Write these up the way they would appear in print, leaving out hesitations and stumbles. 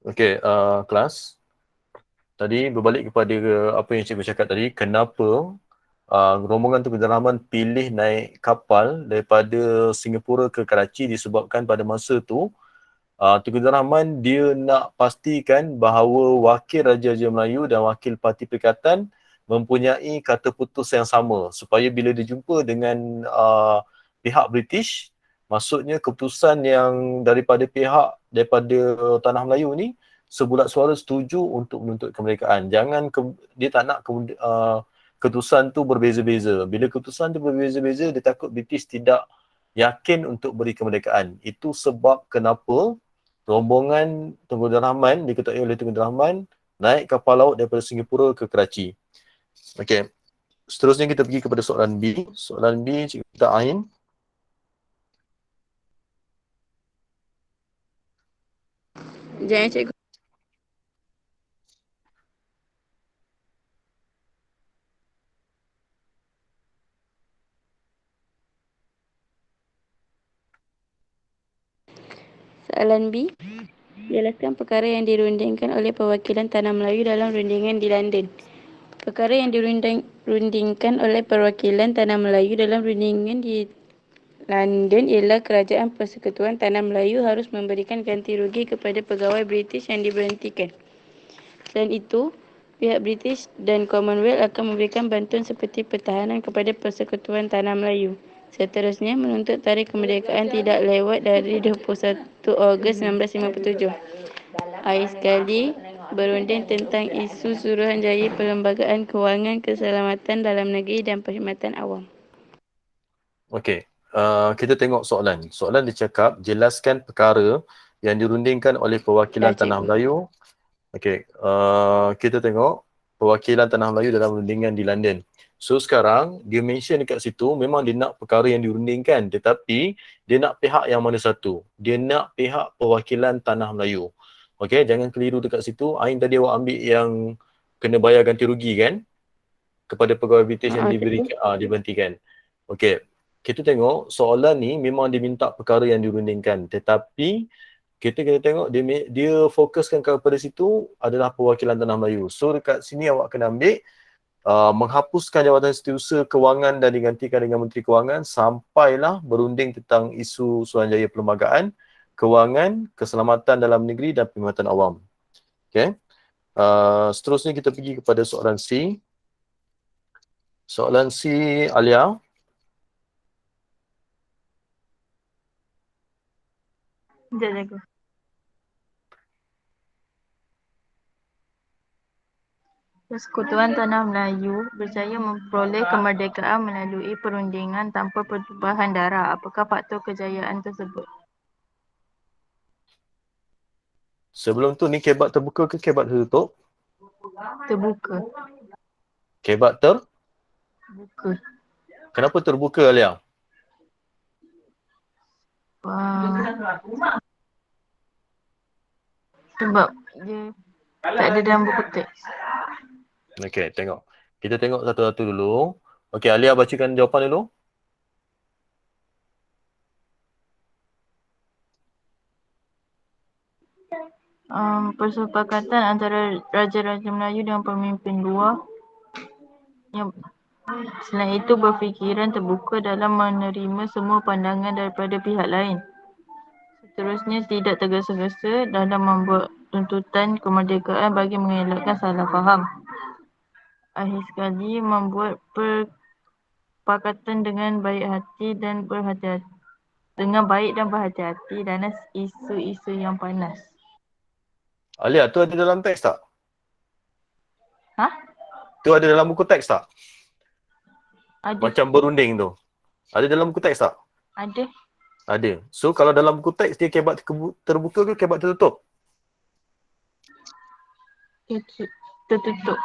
Okey, kelas. Tadi berbalik kepada apa yang cikgu cakap tadi, kenapa rombongan Tengku Abdul Rahman pilih naik kapal daripada Singapura ke Karachi disebabkan pada masa tu Tengku Abdul Rahman dia nak pastikan bahawa wakil Raja-Raja Melayu dan wakil Parti Perikatan mempunyai kata putus yang sama supaya bila dia jumpa dengan pihak British, maksudnya keputusan yang daripada Tanah Melayu ni sebulat suara setuju untuk menuntut kemerdekaan. Dia tak nak keputusan tu berbeza-beza. Bila keputusan tu berbeza-beza, dia takut British tidak yakin untuk beri kemerdekaan. Itu sebab kenapa rombongan Tunku Abdul Rahman diketuai oleh Tunku Abdul Rahman naik kapal laut daripada Singapura ke Karachi. Okey. Seterusnya kita pergi kepada soalan B. Soalan B, Cikgu Ain. Jangan cikgu. Soalan B. Jelaskan perkara yang dirundingkan oleh perwakilan Tanah Melayu dalam rundingan di London. Perkara yang dirundingkan oleh perwakilan Tanah Melayu dalam rundingan di London ialah Kerajaan Persekutuan Tanah Melayu harus memberikan ganti rugi kepada pegawai British yang diberhentikan. Selain itu, pihak British dan Commonwealth akan memberikan bantuan seperti pertahanan kepada Persekutuan Tanah Melayu. Seterusnya, menuntut tarikh kemerdekaan tidak lewat dari 21 Ogos 1957. Akhir sekali, berunding tentang isu Suruhanjaya Perlembagaan Kewangan Keselamatan Dalam Negeri dan Perkhidmatan Awam. Okey. Kita tengok soalan. Soalan dia cakap, jelaskan perkara yang dirundingkan oleh perwakilan Tanah Melayu. Okey. Kita tengok perwakilan Tanah Melayu dalam rundingan di London. So sekarang dia mention dekat situ memang dia nak perkara yang dirundingkan, tetapi dia nak pihak yang mana satu? Dia nak pihak perwakilan Tanah Melayu. Okey, jangan keliru dekat situ. Ain tadi awak ambil yang kena bayar ganti rugi kan kepada pegawai British yang diberhentikan. Okey. Kita tengok soalan ni memang dia minta perkara yang dirundingkan, tetapi kita kena tengok dia fokuskan kepada situ adalah perwakilan Tanah Melayu. So dekat sini awak kena ambil menghapuskan Jabatan Setiausaha Kewangan dan digantikan dengan Menteri Kewangan sampailah berunding tentang isu Suruhanjaya Perlembagaan, Kewangan, Keselamatan Dalam Negeri dan Perkhidmatan Awam. Okay. Seterusnya kita pergi kepada soalan C. Soalan C, Alia. Sekejap. Persekutuan Tanah Melayu berjaya memperoleh kemerdekaan melalui perundingan tanpa pertumpahan darah. Apakah faktor kejayaan tersebut? Sebelum tu ni kebat terbuka ke kebat tertutup? Terbuka. Kebat Terbuka. Kenapa terbuka, Alia? Sebab dia tak ada dalam buku teks. Okey, tengok. Kita tengok satu-satu dulu. Okey, Alia bacakan jawapan dulu. Persepakatan antara Raja-Raja Melayu dengan pemimpin luar yang selain itu berfikiran terbuka dalam menerima semua pandangan daripada pihak lain. Seterusnya tidak tergesa-gesa dalam membuat tuntutan kemerdekaan bagi mengelakkan salah faham. Akhir sekali membuat perpakatan dengan baik hati dan berhati-hati dalam isu-isu yang panas. Alia, tu ada dalam teks tak? Ha? Tu ada dalam buku teks tak? Ada. Macam berunding tu. Ada dalam buku teks tak? Ada. Ada. So kalau dalam buku teks dia kebat terbuka ke kebat tertutup? Tertutup.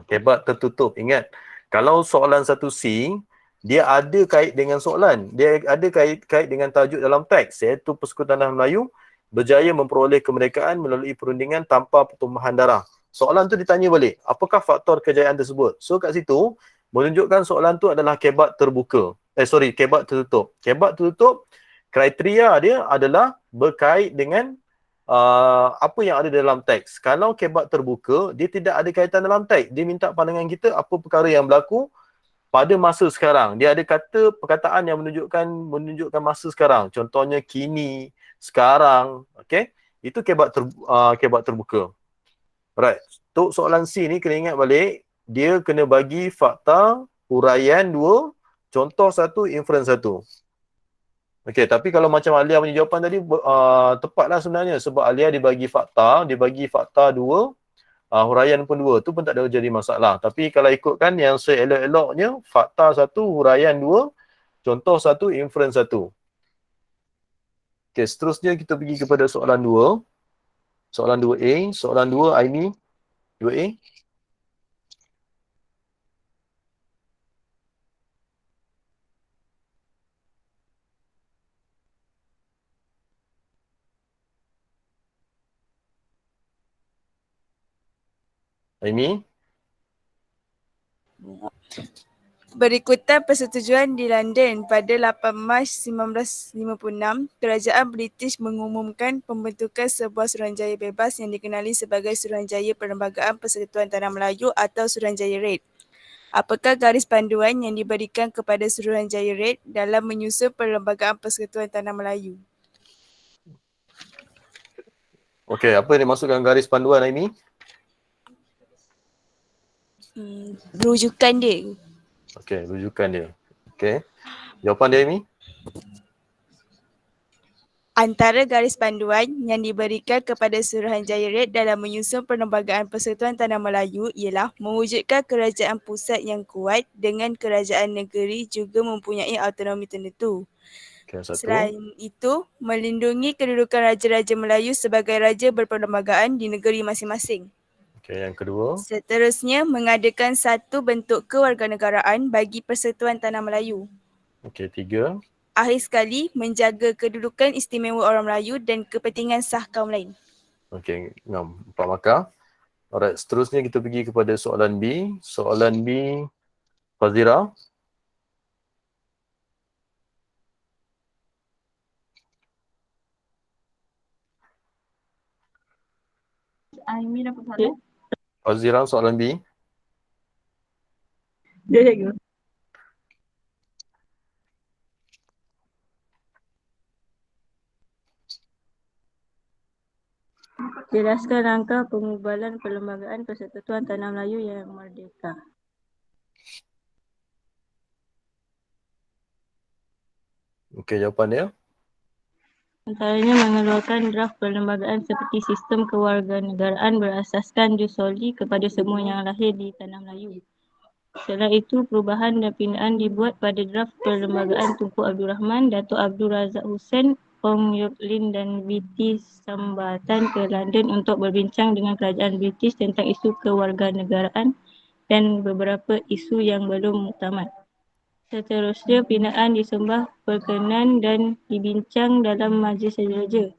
Kebat tertutup. Ingat, kalau soalan 1C, dia ada kait dengan soalan. Dia ada kait dengan tajuk dalam teks, iaitu Persekutuan Tanah Melayu berjaya memperoleh kemerdekaan melalui perundingan tanpa pertumpahan darah. Soalan tu ditanya balik, apakah faktor kejayaan tersebut? So kat situ, menunjukkan soalan tu adalah kebat terbuka. Kebat tertutup. Kebat tertutup, kriteria dia adalah berkait dengan apa yang ada dalam teks. Kalau kebat terbuka, dia tidak ada kaitan dalam teks. Dia minta pandangan kita apa perkara yang berlaku pada masa sekarang. Dia ada kata perkataan yang menunjukkan masa sekarang. Contohnya kini, sekarang, okey. Itu kebat terbuka. Alright. Untuk soalan C ni kena ingat balik, dia kena bagi fakta, huraian 2, contoh 1, inference 1. Okey, tapi kalau macam Alia punya jawapan tadi tepatlah sebenarnya sebab Alia dibagi fakta 2, huraian pun 2, tu pun tak ada jadi masalah. Tapi kalau ikutkan yang seelok-eloknya, fakta 1, huraian 2, contoh 1, inference 1. Okey, seterusnya kita pergi kepada soalan 2. Soalan 2A, soalan 2 Aini, 2A. Aini. Berikutan persetujuan di London pada 8 Mac 1956, Kerajaan British mengumumkan pembentukan sebuah Suruhanjaya bebas yang dikenali sebagai Suruhanjaya Perlembagaan Persekutuan Tanah Melayu atau Suruhanjaya Red. Apakah garis panduan yang diberikan kepada Suruhanjaya Red dalam menyusun Perlembagaan Persekutuan Tanah Melayu? Okey, apa yang dimaksudkan garis panduan Aini? Rujukan dia. Okey, rujukan dia. Okey. Jawapan dia Aini? Antara garis panduan yang diberikan kepada Suruhanjaya Red dalam menyusun Perlembagaan Persekutuan Tanah Melayu ialah mewujudkan kerajaan pusat yang kuat dengan kerajaan negeri juga mempunyai autonomi tertentu. Okey, 1. Selain itu, melindungi kedudukan Raja-Raja Melayu sebagai raja berperlembagaan di negeri masing-masing. Okey, yang kedua. Seterusnya, mengadakan satu bentuk kewarganegaraan bagi Persekutuan Tanah Melayu. Okey, 3. Akhir sekali, menjaga kedudukan istimewa orang Melayu dan kepentingan sah kaum lain. Okey, 6. 4 markah. Alright, seterusnya kita pergi kepada soalan B. Soalan B, Fazira. Aimi dapat soalan? Fazira, soalan B. Dia lagi. Jelaskan langkah pengubalan Perlembagaan Persekutuan Tanah Melayu yang merdeka. Okey, jawapan dia. Antaranya mengeluarkan draft perlembagaan seperti sistem kewarganegaraan berasaskan jus soli kepada semua yang lahir di Tanah Melayu. Setelah itu, perubahan dan pindaan dibuat pada draft perlembagaan Tunku Abdul Rahman, Datuk Abdul Razak Hussein, Ong Yok Lin dan B.T. Sambatan ke London untuk berbincang dengan kerajaan British tentang isu kewarganegaraan dan beberapa isu yang belum muktamad. Seterusnya, pindaan disembah berkenan dan dibincang dalam Majlis Raja.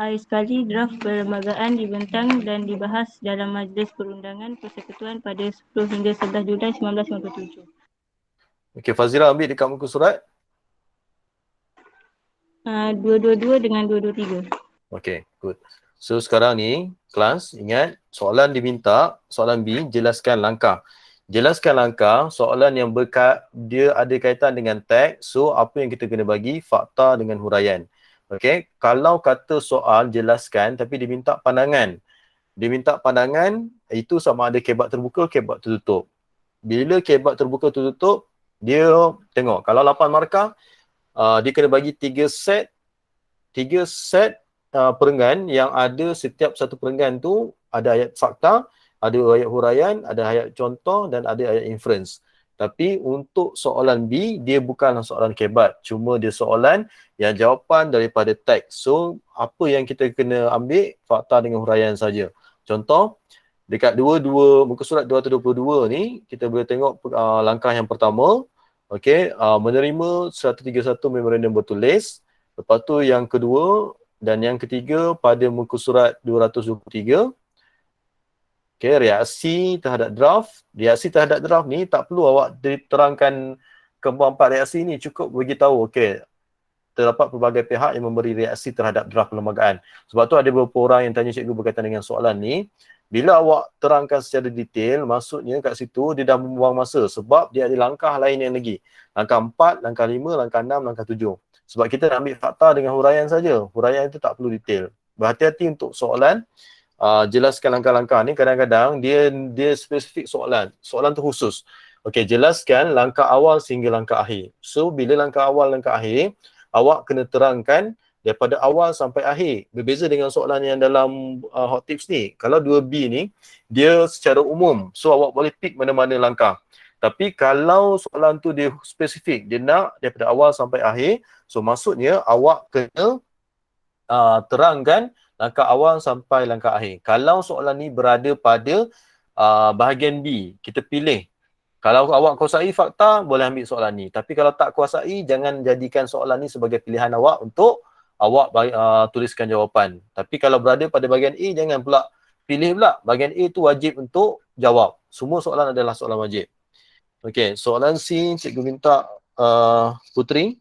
Akhir sekali, draft perlembagaan dibentang dan dibahas dalam Majlis Perundangan Persekutuan pada 10 hingga 11 Julai 1997. Okey, Fazira ambil dekat muka surat. 222 dengan 223. Okey, good. So sekarang ni, kelas, ingat soalan diminta, soalan B, jelaskan langkah. Jelaskan langkah, soalan yang dia ada kaitan dengan teks, so apa yang kita kena bagi? Fakta dengan huraian. Okey, kalau kata soal jelaskan tapi diminta pandangan. Diminta pandangan, itu sama ada kebat terbuka, kebat tertutup. Bila kebat terbuka tertutup, dia tengok, kalau 8 markah, dia kena bagi 3 set perenggan yang ada setiap satu perenggan tu ada ayat fakta, ada ayat huraian, ada ayat contoh dan ada ayat inference. Tapi untuk soalan B, dia bukanlah soalan kebat. Cuma dia soalan yang jawapan daripada teks. So, apa yang kita kena ambil? Fakta dengan huraian saja. Contoh, dekat muka surat 222 ni, kita boleh tengok langkah yang pertama. Okey, menerima 131 memorandum bertulis. Lepas tu yang kedua dan yang ketiga pada muka surat 223. Okey, reaksi terhadap draft. Reaksi terhadap draft ni tak perlu awak terangkan keempat-empat reaksi ni, cukup bagi tahu okey. terdapat pelbagai pihak yang memberi reaksi terhadap draft perlembagaan. Sebab tu ada beberapa orang yang tanya cikgu berkaitan dengan soalan ni. Bila awak terangkan secara detail, maksudnya kat situ dia dah membuang masa sebab dia ada langkah lain yang lagi. Langkah 4, langkah 5, langkah 6, langkah 7. Sebab kita nak ambil fakta dengan huraian saja. Huraian itu tak perlu detail. Berhati-hati untuk soalan, jelaskan langkah-langkah ni. Kadang-kadang dia spesifik soalan. Soalan tu khusus. Okey, jelaskan langkah awal sehingga langkah akhir. So, bila langkah awal, langkah akhir, awak kena terangkan daripada awal sampai akhir. Berbeza dengan soalan yang dalam hot tips ni. Kalau 2B ni, dia secara umum. So, awak boleh pick mana-mana langkah. Tapi kalau soalan tu dia spesifik, dia nak daripada awal sampai akhir, so maksudnya awak kena terangkan langkah awal sampai langkah akhir. Kalau soalan ni berada pada bahagian B, kita pilih. Kalau awak kuasai fakta, boleh ambil soalan ni. Tapi kalau tak kuasai, jangan jadikan soalan ni sebagai pilihan awak untuk awak tuliskan jawapan. Tapi kalau berada pada bahagian A, jangan pula pilih pula. Bahagian A tu wajib untuk jawab. Semua soalan adalah soalan wajib. Okey, soalan C, cikgu minta Putri.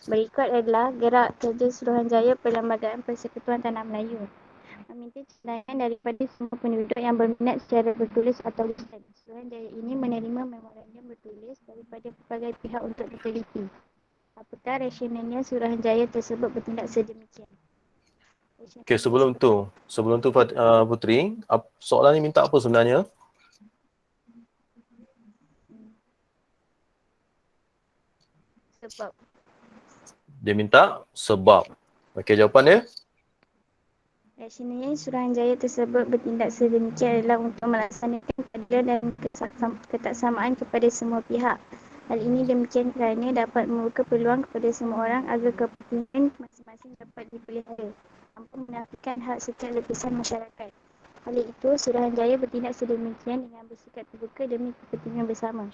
Berikut adalah gerak kerja Suruhanjaya Perlembagaan Persekutuan Tanah Melayu. Meminta cadangan daripada semua penduduk yang berminat secara bertulis atau lisan. Suruhanjaya ini menerima memorandum bertulis daripada pelbagai pihak untuk diteliti. Apakah rasionalnya Suruhanjaya tersebut bertindak sedemikian? Okey, sebelum tu Putri, soalan ni minta apa sebenarnya? Sebab. Dia minta sebab. Okey, jawapan dia? Rasionalnya Suruhanjaya tersebut bertindak sedemikian adalah untuk melaksanakan keadilan dan ketaksamaan kepada semua pihak. Hal ini demikian kerana dapat membuka peluang kepada semua orang agar kepentingan masing-masing dapat dipelihara tanpa menafikan hak setiap lapisan masyarakat. Oleh itu, Suruhanjaya bertindak sedemikian dengan bersikap terbuka demi kepentingan bersama.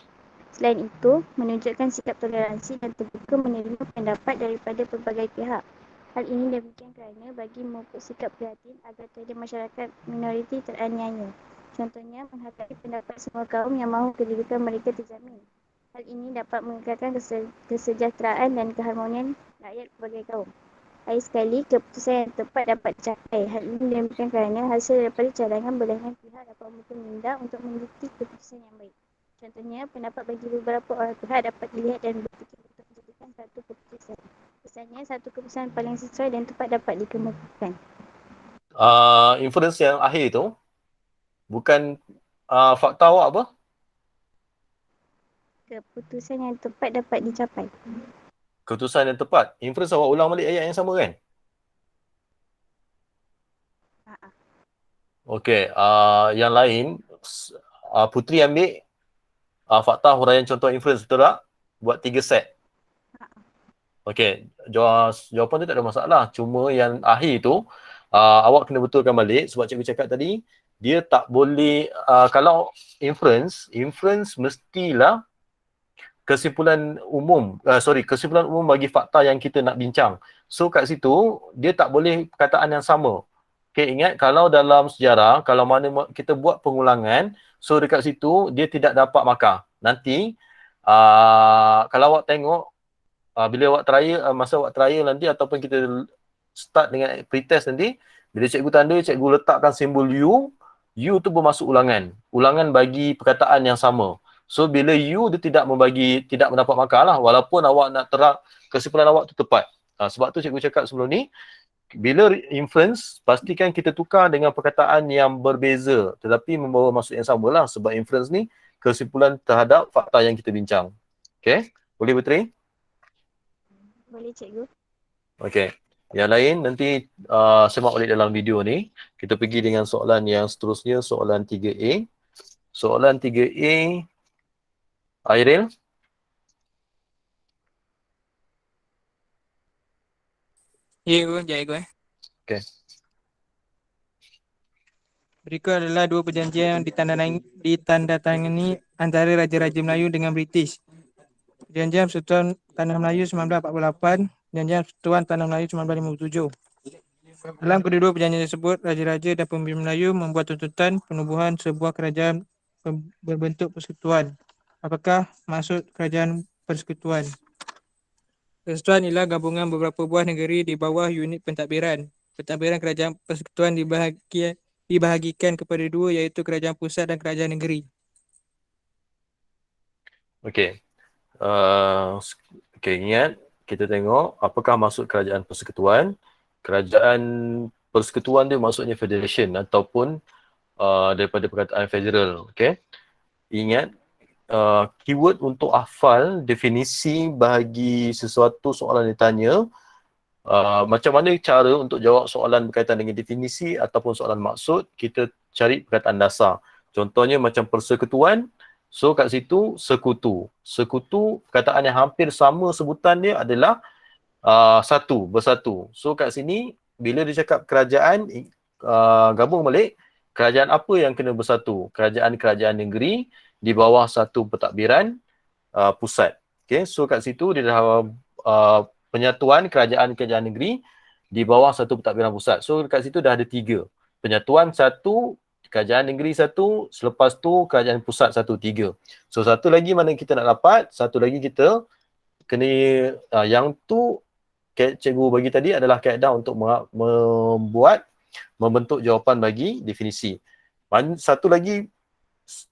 Selain itu, menunjukkan sikap toleransi dan terbuka menerima pendapat daripada pelbagai pihak. Hal ini demikian kerana bagi memupuk sikap prihatin agar tiada masyarakat minoriti teraniaya. Contohnya, menghargai pendapat semua kaum yang mahu kedudukan mereka terjamin. Hal ini dapat mengekalkan kesejahteraan dan keharmonian rakyat pelbagai kaum. Lagi sekali, keputusan yang tepat dapat dicapai. Hal ini demikian kerana hasil daripada cadangan berlainan pihak dapat membuka minda untuk mengikuti keputusan yang baik. Contohnya, pendapat bagi beberapa orang pihak dapat dilihat dan berfikir untuk menjadikan satu keputusan. Misalnya, satu keputusan paling sesuai dan tepat dapat dikemukakan. Inference yang akhir tu, bukan fakta awak apa? Keputusan yang tepat dapat dicapai. Keputusan yang tepat. Inference awak ulang balik ayat yang sama kan? Okey, yang lain, Putri ambil fakta, huraian, contoh, inference, betul tak? Buat 3 set. Okey, jawapan tu tak ada masalah. Cuma yang akhir tu, awak kena betulkan balik sebab cikgu cakap tadi, dia tak boleh, kalau inference mestilah kesimpulan umum bagi fakta yang kita nak bincang. So kat situ, dia tak boleh perkataan yang sama. Okay, ingat kalau dalam sejarah, kalau mana kita buat pengulangan, so dekat situ, dia tidak dapat markah. Nanti, kalau awak tengok, bila awak trial, masa awak trial nanti ataupun kita start dengan pretest nanti, bila cikgu tanda, cikgu letakkan simbol U tu bermaksud ulangan. Ulangan bagi perkataan yang sama. So bila U dia tidak mendapat markah lah, walaupun awak nak terang kesimpulan awak tu tepat. Sebab tu cikgu cakap sebelum ni, bila inference, pastikan kita tukar dengan perkataan yang berbeza tetapi membawa maksud yang sama lah, sebab inference ni kesimpulan terhadap fakta yang kita bincang. Okay, boleh Putri? Boleh cikgu. Okay, yang lain nanti semak balik dalam video ni. Kita pergi dengan soalan yang seterusnya, soalan 3A. Soalan 3A, Airil. Ya, cikgu. Okay. Berikut adalah dua perjanjian yang ditandatangani antara Raja-Raja Melayu dengan British. Perjanjian Persekutuan Tanah Melayu 1948, Perjanjian Persekutuan Tanah Melayu 1957. Dalam kedua-dua perjanjian tersebut, Raja-Raja dan pemimpin Melayu membuat tuntutan penubuhan sebuah kerajaan berbentuk persekutuan. Apakah maksud kerajaan persekutuan? Persekutuan ialah gabungan beberapa buah negeri di bawah unit pentadbiran. Pentadbiran kerajaan persekutuan dibahagikan kepada dua, iaitu kerajaan pusat dan kerajaan negeri. Okey. Okey, ingat kita tengok apakah maksud kerajaan persekutuan. Kerajaan persekutuan dia maksudnya federation ataupun daripada perkataan federal. Okey. Ingat keyword untuk hafal definisi bagi sesuatu soalan ditanya. Macam mana cara untuk jawab soalan berkaitan dengan definisi ataupun soalan maksud, kita cari perkataan dasar. Contohnya macam persekutuan, so kat situ sekutu. Sekutu, perkataan yang hampir sama sebutan dia adalah satu, bersatu. So kat sini, bila dia cakap kerajaan, gabung balik, kerajaan apa yang kena bersatu? Kerajaan-kerajaan negeri di bawah satu pentadbiran pusat. Okay, so kat situ dia dah penyatuan kerajaan-kerajaan negeri di bawah satu pentadbiran pusat. So kat situ dah ada 3. Penyatuan 1, kerajaan negeri 1, selepas tu kerajaan pusat 1, 3. So satu lagi mana kita nak dapat, satu lagi kita kena yang tu cikgu bagi tadi adalah kaedah untuk membentuk jawapan bagi definisi. Satu lagi,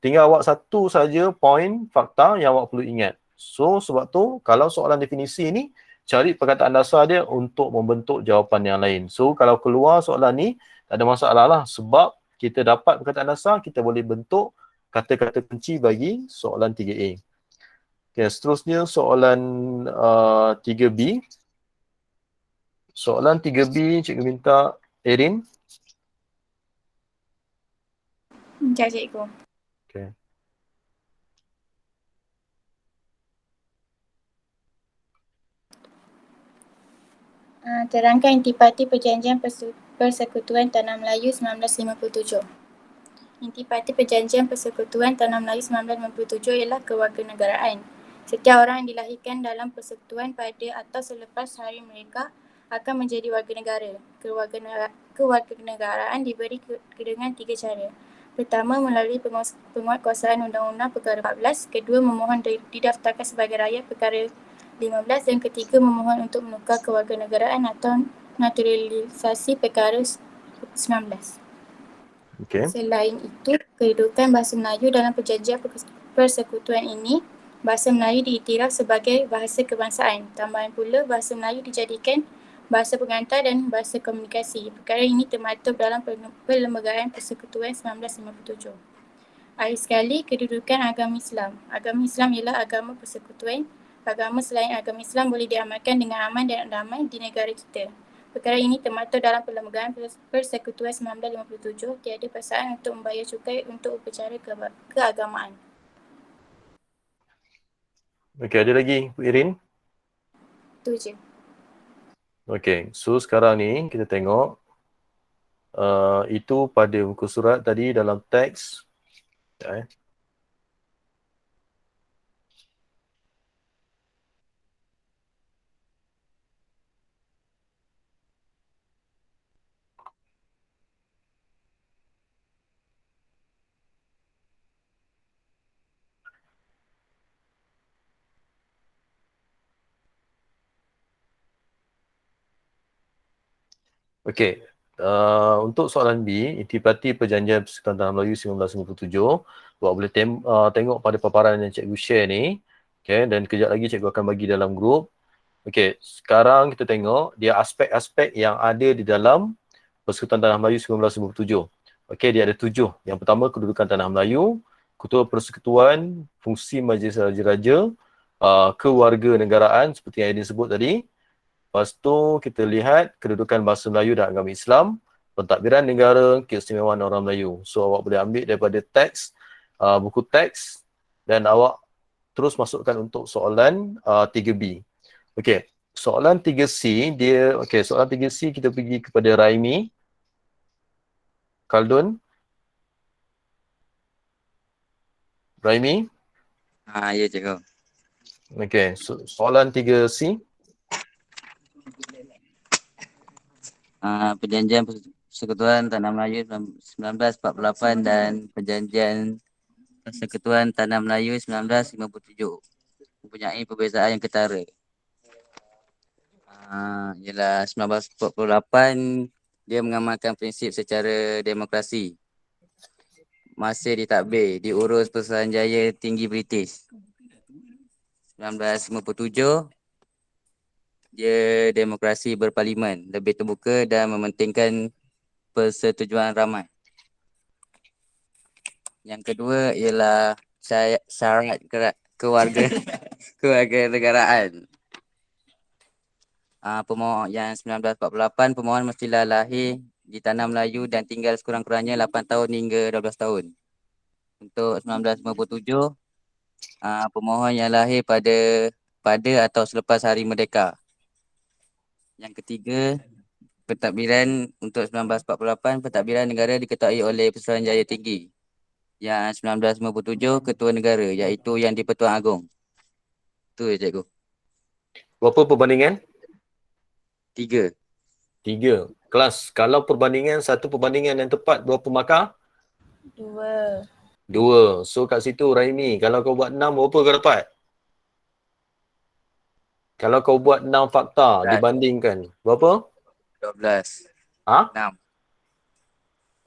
tinggal awak satu saja poin fakta yang awak perlu ingat. So sebab tu kalau soalan definisi ni, cari perkataan dasar dia untuk membentuk jawapan yang lain. So kalau keluar soalan ni, tak ada masalah lah. Sebab kita dapat perkataan dasar, kita boleh bentuk kata-kata kunci bagi soalan 3A. Okay, seterusnya soalan 3B. Soalan 3B, cikgu minta Erin. Sekejap cikgu. Okay. Terangkan intipati Perjanjian Persekutuan Tanah Melayu 1957. Intipati Perjanjian Persekutuan Tanah Melayu 1957 ialah kewarganegaraan. Setiap orang yang dilahirkan dalam persekutuan pada atau selepas hari mereka akan menjadi warga negara. Kewarganegaraan diberi dengan 3 cara. Pertama, melalui penguatkuasaan Undang-Undang Perkara 14. Kedua, memohon didaftarkan sebagai rakyat Perkara 15, dan ketiga, memohon untuk menukar kewarganegaraan atau naturalisasi Perkara 19. Okay. Selain itu, kedudukan bahasa Melayu dalam Perjanjian Persekutuan ini, bahasa Melayu diiktiraf sebagai bahasa kebangsaan. Tambahan pula, bahasa Melayu dijadikan bahasa pengantar dan bahasa komunikasi. Perkara ini termaktub dalam Perlembagaan Persekutuan 1957. Akhir sekali, kedudukan agama Islam. Agama Islam ialah agama persekutuan. Agama selain agama Islam boleh diamalkan dengan aman dan damai di negara kita. Perkara ini termaktub dalam Perlembagaan Persekutuan 1957. Tiada paksaan untuk membayar cukai untuk upacara keagamaan. Okey, ada lagi Erin? Itu je. Okey, so sekarang ni kita tengok itu pada muka surat tadi dalam teks. Okey, untuk soalan B, intipati Perjanjian Persekutuan Tanah Melayu 1957, awak boleh tengok pada paparan yang cikgu share ni. Okay, dan kejap lagi cikgu akan bagi dalam grup. Okey, sekarang kita tengok dia aspek-aspek yang ada di dalam Persekutuan Tanah Melayu 1957. Okey, dia ada 7. Yang pertama, kedudukan Tanah Melayu, Ketua Persekutuan, fungsi Majlis Raja-Raja, kewarganegaraan seperti yang Aidin sebut tadi. Lepas tu kita lihat kedudukan bahasa Melayu dan agama Islam, pentadbiran negara, keistimewaan orang Melayu. So awak boleh ambil daripada teks, buku teks, dan awak terus masukkan untuk soalan 3B. Okey, soalan 3C soalan 3C kita pergi kepada Raimi. Khaldun. Raimi. Ya cikgu. Okey, soalan 3C. Perjanjian Persekutuan Tanah Melayu 1948 dan Perjanjian Persekutuan Tanah Melayu 1957 mempunyai perbezaan yang ketara. Ialah 1948 dia mengamalkan prinsip secara demokrasi. Masih ditadbir, diurus Pesuruhanjaya Tinggi British. 1957 dia demokrasi berparlimen, lebih terbuka dan mementingkan persetujuan ramai. Yang kedua ialah syarat keluarga kewarganegaraan. Pemohon yang 1948 pemohon mestilah lahir di tanah Melayu dan tinggal sekurang-kurangnya 8 tahun hingga 12 tahun. Untuk 1957 pemohon yang lahir pada atau selepas Hari Merdeka. Yang ketiga, pentadbiran untuk 1948, pentadbiran negara diketuai oleh Pesuruhanjaya Tinggi. Yang 1957, Ketua Negara iaitu Yang di-Pertuan Agong. Itu je cikgu. Berapa perbandingan? 3. 3. Kelas, kalau perbandingan, satu perbandingan yang tepat berapa markah? 2. 2. So kat situ Raimi, kalau kau buat 6, berapa kau dapat? Kalau kau buat 6 fakta Right. dibandingkan, berapa? 12. Ha? 6.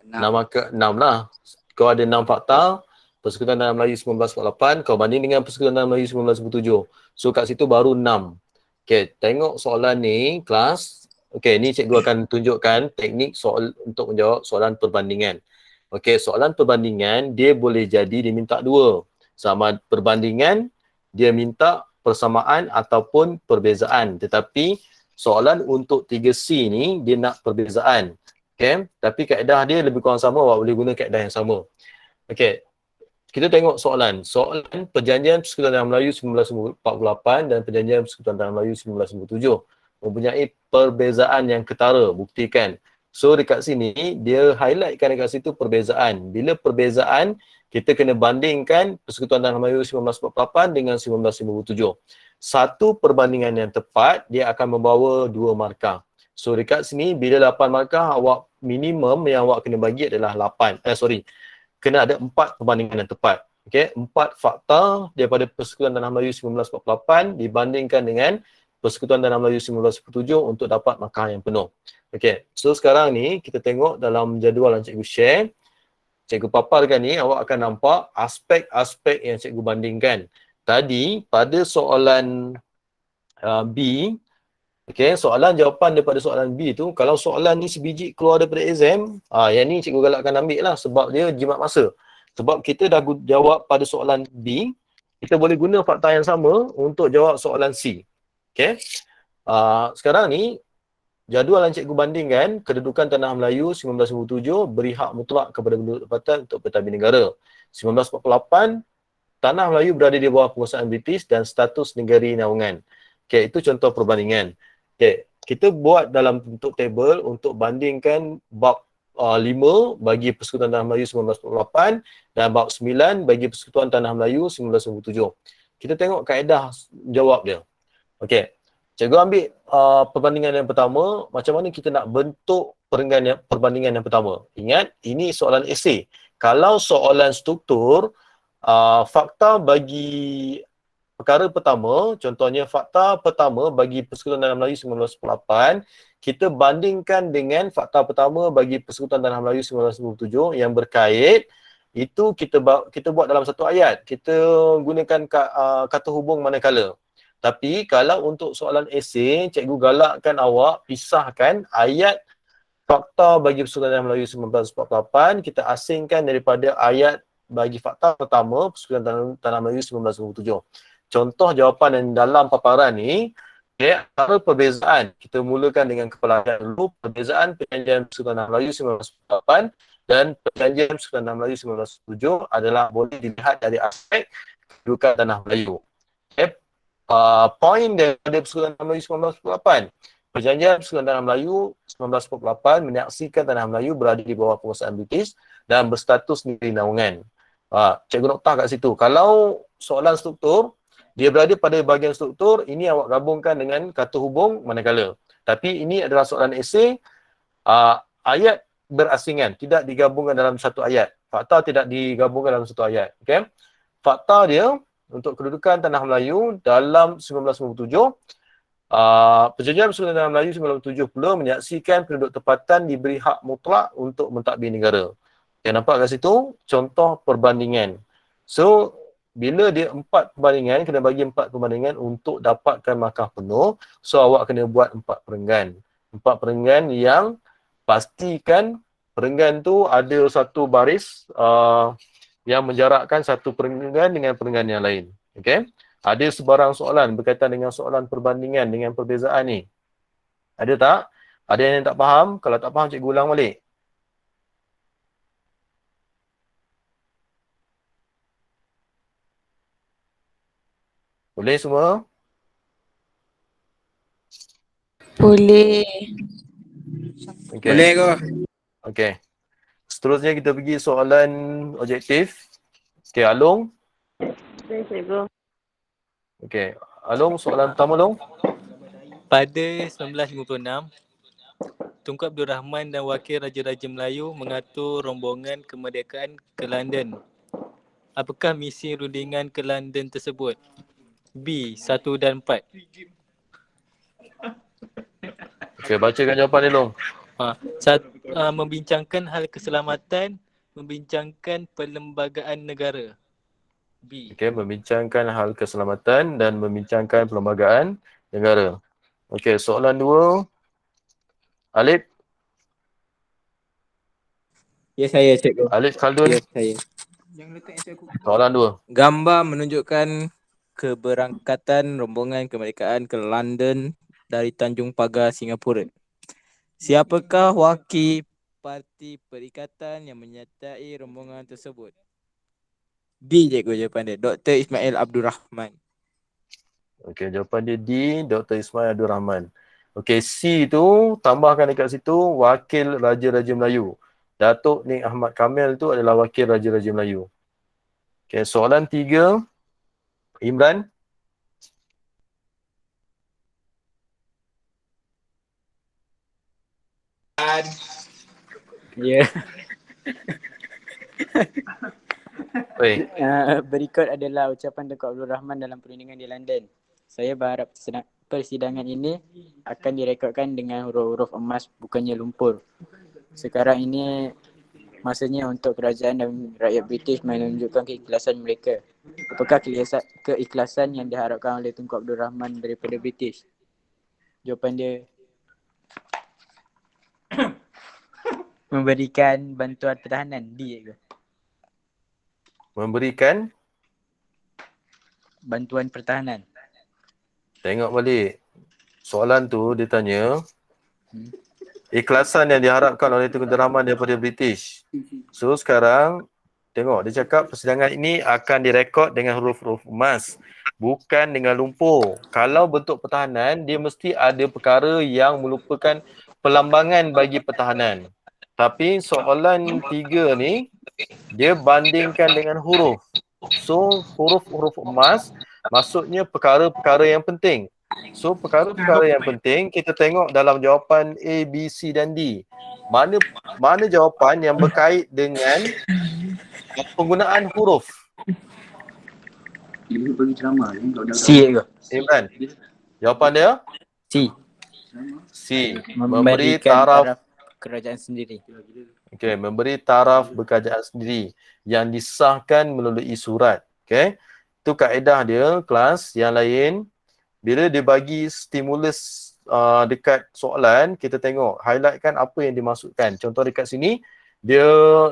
6 markah, 6 lah. Kau ada 6 fakta, Persekutuan Tanah Melayu 1948, kau banding dengan Persekutuan Tanah Melayu 1997. So kat situ baru 6. Okay, tengok soalan ni, kelas. Okay, ni cikgu akan tunjukkan teknik soal untuk menjawab soalan perbandingan. Okay, soalan perbandingan, dia boleh jadi dia minta 2. Sama perbandingan, dia minta persamaan ataupun perbezaan. Tetapi soalan untuk 3C ni, dia nak perbezaan. Okay, tapi kaedah dia lebih kurang sama, awak boleh guna kaedah yang sama. Okay, kita tengok soalan. Soalan Perjanjian Persekutuan Tanah Melayu 1948 dan Perjanjian Persekutuan Tanah Melayu 1997 mempunyai perbezaan yang ketara, buktikan. So dekat sini, dia highlightkan dekat situ perbezaan. Bila perbezaan, kita kena bandingkan Persekutuan Tanah Melayu 1948 dengan 1957. Satu perbandingan yang tepat, dia akan membawa 2 markah. So dekat sini, bila 8 markah, awak minimum yang awak kena bagi adalah 8. Kena ada 4 perbandingan yang tepat. Okay, 4 fakta daripada Persekutuan Tanah Melayu 1948 dibandingkan dengan Persekutuan Tanah Melayu 1997 untuk dapat markah yang penuh. Okay, so sekarang ni kita tengok dalam jadual yang cikgu share. Cikgu paparkan ni, awak akan nampak aspek-aspek yang cikgu bandingkan. Tadi pada soalan B, okay, soalan jawapan daripada soalan B tu, kalau soalan ni sebiji keluar daripada exam, yang ni cikgu galakkan ambil lah sebab dia jimat masa. Sebab kita dah jawab pada soalan B, kita boleh guna fakta yang sama untuk jawab soalan C. Okay. Sekarang ni, jadual yang cikgu bandingkan, kedudukan Tanah Melayu 1997 beri hak mutlak kepada penduduk tempatan untuk pentadbir negara. 1948, Tanah Melayu berada di bawah penguasaan British dan status negeri naungan. Okay, itu contoh perbandingan. Okay, kita buat dalam bentuk table untuk bandingkan bab 5 bagi Persekutuan Tanah Melayu 1948 dan bab 9 bagi Persekutuan Tanah Melayu 1997. Kita tengok kaedah jawab dia. Okey, cikgu ambil perbandingan yang pertama, macam mana kita nak bentuk perbandingan yang pertama. Ingat, ini soalan esei. Kalau soalan struktur, fakta bagi perkara pertama, contohnya fakta pertama bagi Persekutuan Tanah Melayu 1948, kita bandingkan dengan fakta pertama bagi Persekutuan Tanah Melayu 1997 yang berkait, itu kita buat dalam satu ayat. Kita gunakan kata hubung manakala. Tapi kalau untuk soalan esei, cikgu galakkan awak pisahkan ayat fakta bagi Persekutuan Tanah Melayu 1948, kita asingkan daripada ayat bagi fakta pertama Persekutuan Tanah Melayu 1997. Contoh jawapan yang dalam paparan ni, okay, antara perbezaan, kita mulakan dengan kepala ayat dulu, perbezaan Perjanjian Persekutuan Tanah Melayu 1948 dan Perjanjian Persekutuan Tanah Melayu 1997 adalah boleh dilihat dari aspek kedudukan Tanah Melayu. Okay. Poin daripada Persekutuan Tanah Melayu 1948. Perjanjian Persekutuan Tanah Melayu 1948 menyaksikan Tanah Melayu berada di bawah penguasaan British dan berstatus negeri naungan. Cikgu noktah kat situ. Kalau soalan struktur, dia berada pada bahagian struktur, ini awak gabungkan dengan kata hubung manakala. Tapi ini adalah soalan esei, ayat berasingan, tidak digabungkan dalam satu ayat. Fakta tidak digabungkan dalam satu ayat. Okay? Fakta dia, untuk kedudukan Tanah Melayu dalam 1997, Perjanjian Persekutuan Tanah Melayu 1970 menyaksikan penduduk tempatan diberi hak mutlak untuk mentadbir negara. Yang nampak kat situ, contoh perbandingan. So, bila dia 4 perbandingan, kena bagi 4 perbandingan untuk dapatkan markah penuh. So, awak kena buat 4 perenggan. 4 perenggan yang pastikan perenggan tu ada satu baris yang menjarakkan satu perenggan dengan perenggan yang lain. Okay? Ada sebarang soalan berkaitan dengan soalan perbandingan dengan perbezaan ni? Ada tak? Ada yang tak faham? Kalau tak faham, cikgu ulang balik. Boleh semua? Boleh. Okay. Boleh ke? Okay. Seterusnya kita pergi soalan objektif. Okay, Alung. Saya cikgu. Okay, Alung, soalan pertama Alung. Pada 1956, Tunku Abdul Rahman dan Wakil Raja-Raja Melayu mengatur rombongan kemerdekaan ke London. Apakah misi rundingan ke London tersebut? B. 1 dan 4. Okay, bacakan jawapan dia Long. Membincangkan hal keselamatan, membincangkan perlembagaan negara. B. Okay, membincangkan hal keselamatan dan membincangkan perlembagaan negara. Okay, soalan 2. Alif. Ya, saya cikgu. Alif Khaldun. Ya, saya. Soalan 2. Gambar menunjukkan keberangkatan rombongan kemerdekaan ke London dari Tanjung Pagar, Singapura. Siapakah wakil parti perikatan yang menyertai rombongan tersebut? B, cikgu jawapan dia. Dr. Ismail Abdul Rahman. Okey, jawapan dia D, Dr. Ismail Abdul Rahman. Okey, C tu tambahkan dekat situ Wakil Raja-Raja Melayu. Datuk Nik Ahmad Kamil tu adalah Wakil Raja-Raja Melayu. Okey, soalan 3. Imran. Ya. Oi, Berikut adalah ucapan Tunku Abdul Rahman dalam perundingan di London. Saya berharap persidangan ini akan direkodkan dengan huruf-huruf emas, bukannya lumpur. Sekarang ini masanya untuk kerajaan dan rakyat British menunjukkan keikhlasan mereka. Apakah keikhlasan yang diharapkan oleh Tunku Abdul Rahman daripada British? Jawapan dia memberikan bantuan pertahanan. D ke? memberikan, Bantuan pertahanan. tengok balik. Soalan tu dia tanya, ikhlasan yang diharapkan oleh Tunku Abdul Rahman daripada British. So sekarang, tengok dia cakap persidangan ini akan direkod dengan huruf-huruf emas, bukan dengan lumpur. Kalau bentuk pertahanan, dia mesti ada perkara yang melupakan perlambangan bagi pertahanan. Tapi soalan 3 ni, dia bandingkan dengan huruf. So huruf-huruf emas maksudnya perkara-perkara yang penting. So perkara-perkara yang penting kita tengok dalam jawapan A, B, C dan D. Mana jawapan yang berkait dengan penggunaan huruf? C ke? Imran. Jawapan dia C. C. Memberi Memberikan taraf. kerajaan sendiri. Okey, memberi taraf berkerajaan sendiri yang disahkan melalui surat. Okey. Itu kaedah dia kelas yang lain. Bila dia bagi stimulus dekat soalan, kita tengok highlightkan apa yang dimaksudkan. Contoh dekat sini dia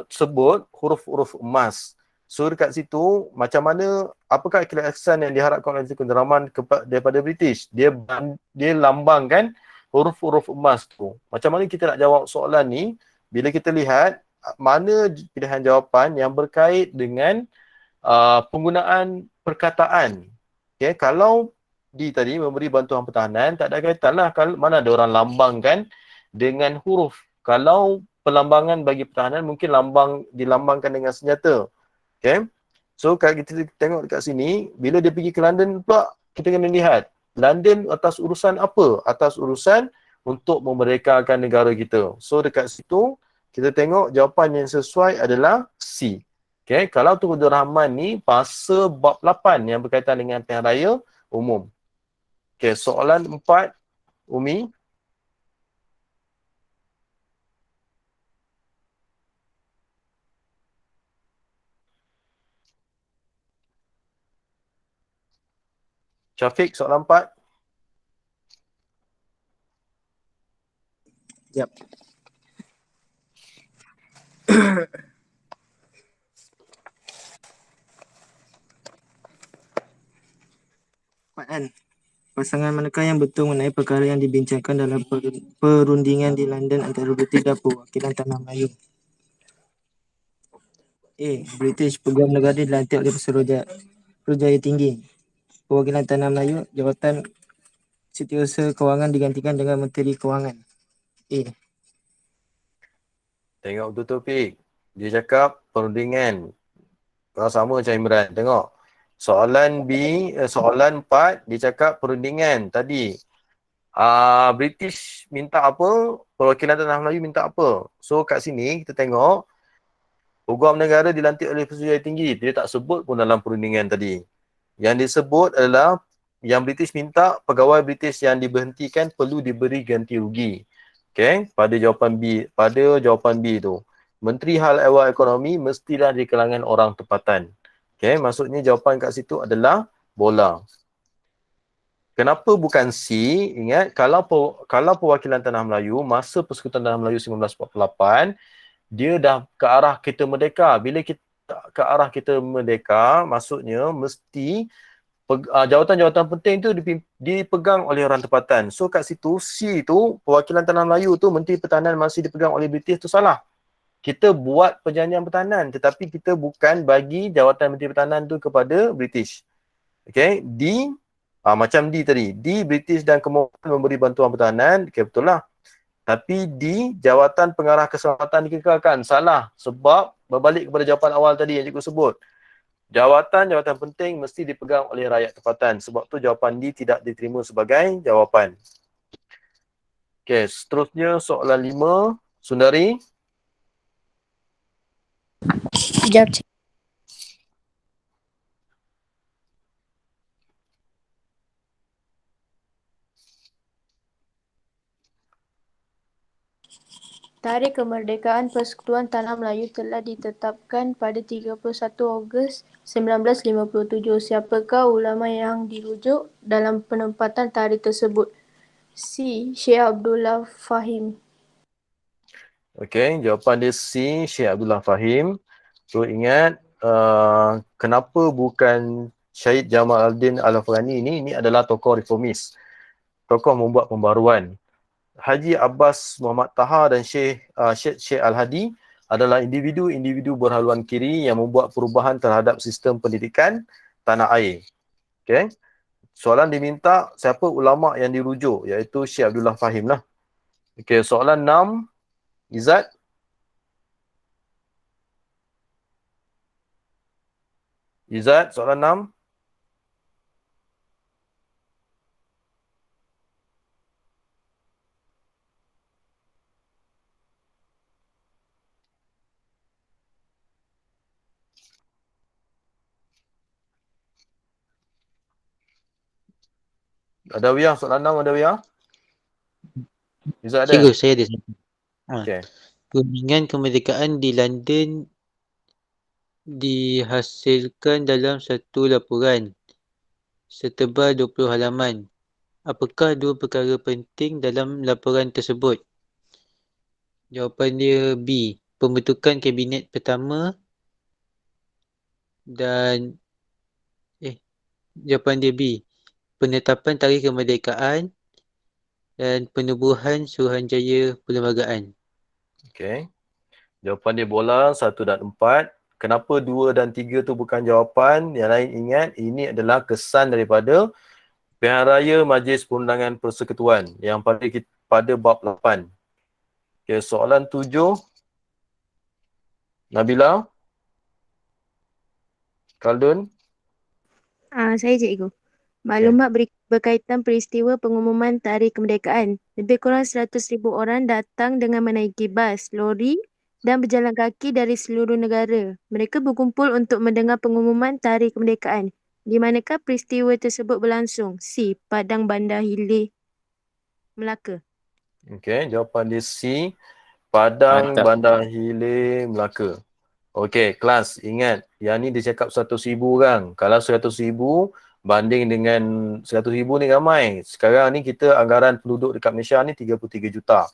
sebut huruf-huruf emas. So dekat situ macam mana, apakah keikhlasan yang diharapkan oleh Tunku Abdul Rahman daripada British? Dia lambangkan huruf-huruf emas tu. Macam mana kita nak jawab soalan ni? Bila kita lihat mana pilihan jawapan yang berkait dengan penggunaan perkataan. Okay, kalau D tadi memberi bantuan pertahanan, tak ada kaitan lah. Mana ada orang lambangkan dengan huruf. Kalau perlambangan bagi pertahanan mungkin dilambangkan dengan senjata. Okay. So kalau kita tengok dekat sini, bila dia pergi ke London pula, kita kena lihat London atas urusan apa? Atas urusan untuk memerdekakan negara kita. So dekat situ kita tengok jawapan yang sesuai adalah C. Okay, kalau Tunku Abdul Rahman ni pasal bab 8 yang berkaitan dengan pilihan raya umum. Okey, soalan 4, Umi. Syafiq, soalan 4. Sekejap. Soalan. Pasangan manakah yang betul mengenai perkara yang dibincangkan dalam perundingan di London antara British dan Perwakilan Tanah Melayu? A. British, Peguam Negara dilantik oleh Pesuruhjaya Tinggi. Perwakilan Tanah Melayu, jawatan Setiausaha Kewangan digantikan dengan Menteri Kewangan. A. Tengok betul-betul, Pik. Dia cakap perundingan. Kalau sama macam Imran. Tengok. Soalan 4, dia cakap perundingan tadi. British minta apa? Perwakilan Tanah Melayu minta apa? So kat sini kita tengok Peguam Negara dilantik oleh Pesuruhjaya Tinggi. Dia tak sebut pun dalam perundingan tadi. Yang disebut adalah yang British minta pegawai British yang diberhentikan perlu diberi ganti rugi. Okay, pada jawapan B tu. Menteri Hal Ehwal Ekonomi mestilah di kalangan orang tempatan. Okay, maksudnya jawapan kat situ adalah bola. Kenapa bukan C? Ingat, kalau perwakilan Tanah Melayu, masa Persekutuan Tanah Melayu 1948, dia dah ke arah kita merdeka. Bila kita ke arah kita merdeka, maksudnya mesti jawatan-jawatan penting tu dipegang oleh orang tempatan. So kat situ, C tu, perwakilan Tanah Melayu tu, Menteri Pertahanan masih dipegang oleh British tu salah. Kita buat perjanjian pertahanan tetapi kita bukan bagi jawatan Menteri Pertahanan tu kepada British. Okay, D, macam D tadi. D, British dan Commonwealth memberi bantuan pertahanan. Okay, betul lah. Tapi D, jawatan pengarah keselamatan dikekalkan. Salah. Sebab berbalik kepada jawapan awal tadi yang cikgu sebut. Jawatan penting mesti dipegang oleh rakyat tempatan. Sebab tu jawapan D tidak diterima sebagai jawapan. Okey, seterusnya soalan 5. Sundari. Sekejap. Tarikh kemerdekaan Persekutuan Tanah Melayu telah ditetapkan pada 31 Ogos 1957. Siapakah ulama yang dirujuk dalam penempatan tarikh tersebut? C. Sheikh Abdullah Fahim. Okey, jawapan dia C, Sheikh Abdullah Fahim. So ingat, kenapa bukan Syahid Jamal Al-Din Al-Afghani ni? Ini adalah tokoh reformis. Tokoh membuat pembaruan. Haji Abbas Muhammad Taha dan Syekh Al-Hadi adalah individu-individu berhaluan kiri yang membuat perubahan terhadap sistem pendidikan tanah air. Okay. Soalan diminta siapa ulama yang dirujuk, iaitu Syekh Abdullah Fahim lah. Okay, soalan 6, Izzat. Izzat, soalan 6. Ada Wiyah, soalan 6 ada Wiyah? Izzat ada? Cikgu, saya ada. Okay. Perundingan kemerdekaan di London dihasilkan dalam satu laporan setebal 20 halaman. Apakah dua perkara penting dalam laporan tersebut? Jawapan dia B. Pembentukan kabinet pertama dan jawapan dia B. Penetapan tarikh kemerdekaan dan penubuhan Suruhanjaya Perlembagaan. Okay. Jawapan dia bola 1 dan 4. Kenapa 2 dan 3 tu bukan jawapan? Yang lain ingat, ini adalah kesan daripada Pilihan Raya Majlis Perundangan Persekutuan yang pada bab 8. Okay, soalan 7. Nabila. Khaldun. Saya cikgu. Maklumat berkaitan peristiwa pengumuman Tarikh Kemerdekaan. Lebih kurang 100,000 orang datang dengan menaiki bas, lori dan berjalan kaki dari seluruh negara. Mereka berkumpul untuk mendengar pengumuman Tarikh Kemerdekaan. Di manakah peristiwa tersebut berlangsung? C. Padang Bandar Hilir, Melaka. Okey, jawapan dia C. Padang Mantap. Bandar Hilir, Melaka. Okey, kelas ingat yang ni dia cakap 100,000 orang. Kalau 100,000 banding dengan 100,000 ni ramai. Sekarang ni kita anggaran penduduk dekat Malaysia ni 33 juta.